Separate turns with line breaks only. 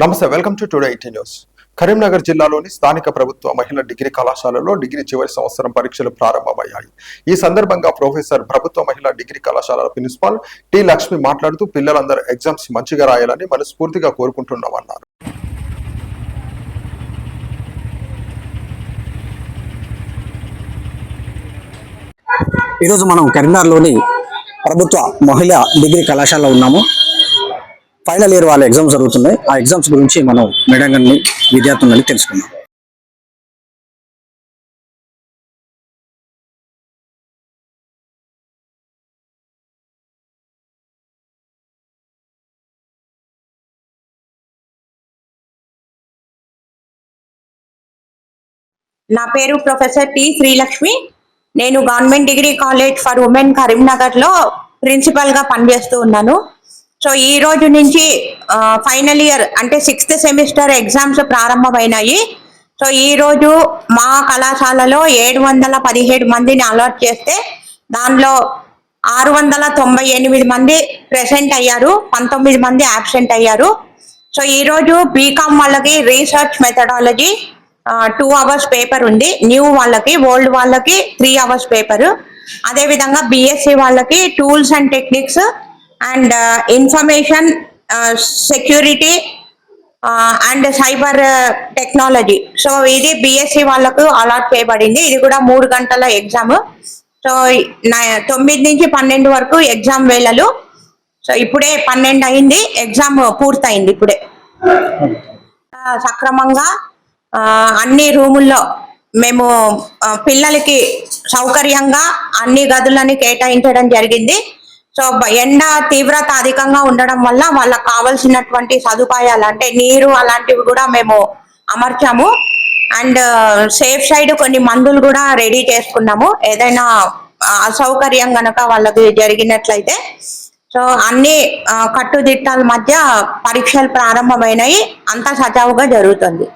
నమస్తే, welcome to today 18 news. Karimnagar జిల్లాలోని స్థానిక ప్రభుత్వ మహిళా డిగ్రీ కళాశాలలో డిగ్రీ చివరి సంవత్సరం పరీక్షలు ప్రారంభమయ్యాయి. ఈ సందర్భంగా ప్రొఫెసర్ ప్రభుత్వ మహిళా డిగ్రీ కళాశాల ప్రిన్సిపాల్ టి లక్ష్మి మాట్లాడుతూ పిల్లలందరూ ఎగ్జామ్స్ మంచిగా రాయాలని మనస్ఫూర్తిగా కోరుకుంటున్నామన్నారు.
ఈరోజు మనం కరీంనగర్లోని ప్రభుత్వ మహిళా డిగ్రీ కళాశాలలో ఉన్నాము. ఫైనల్ ఇయర్ వాళ్ళ ఎగ్జామ్స్ జరుగుతున్నాయి. ఆ ఎగ్జామ్స్ గురించి మనం మేడం గారిని విద్యార్థులని తెలుసుకుందాం.
నా పేరు ప్రొఫెసర్ టి శ్రీలక్ష్మి. నేను government degree college for women Karimnagar లో ప్రిన్సిపల్ గా పనిచేస్తూ ఉన్నాను. సో ఈ రోజు నుంచి ఫైనల్ ఇయర్ అంటే 6th సెమిస్టర్ ఎగ్జామ్స్ ప్రారంభమైనాయి. సో ఈ రోజు మా కళాశాలలో 717 మందిని అలాట్ చేస్తే దానిలో 698 మంది ప్రెసెంట్ అయ్యారు, 19 మంది అబ్సెంట్ అయ్యారు. సో ఈ రోజు బీకామ్ వాళ్ళకి రీసెర్చ్ మెథడాలజీ 2 hours పేపర్ ఉంది, న్యూ వాళ్ళకి, ఓల్డ్ వాళ్ళకి 3 hours పేపర్. అదేవిధంగా బిఎస్సి వాళ్ళకి tools and techniques and information security and cyber technology. So ఇది బిఎస్సి వాళ్ళకు అలాట్ చేయబడింది. ఇది కూడా 3 గంటల ఎగ్జామ్. సో 9 నుంచి 12 వరకు ఎగ్జామ్ వేళలు. సో ఇప్పుడే 12 అయింది, ఎగ్జామ్ పూర్తయింది ఇప్పుడే. సక్రమంగా అన్ని రూముల్లో మేము పిల్లలకి సౌకర్యంగా అన్ని గదులని కేటాయించడం జరిగింది. సో ఎండ తీవ్రత అధికంగా ఉండడం వల్ల వాళ్ళకు కావాల్సినటువంటి సదుపాయాలు అంటే నీరు అలాంటివి కూడా మేము అమర్చాము. అండ్ సేఫ్ సైడ్ కొన్ని మందులు కూడా రెడీ చేసుకున్నాము, ఏదైనా అసౌకర్యం గనక వాళ్ళకి జరిగినట్లయితే. సో అన్ని కట్టుదిట్టాల మధ్య పరీక్షలు ప్రారంభమైనాయి, అంతా సజావుగా జరుగుతుంది.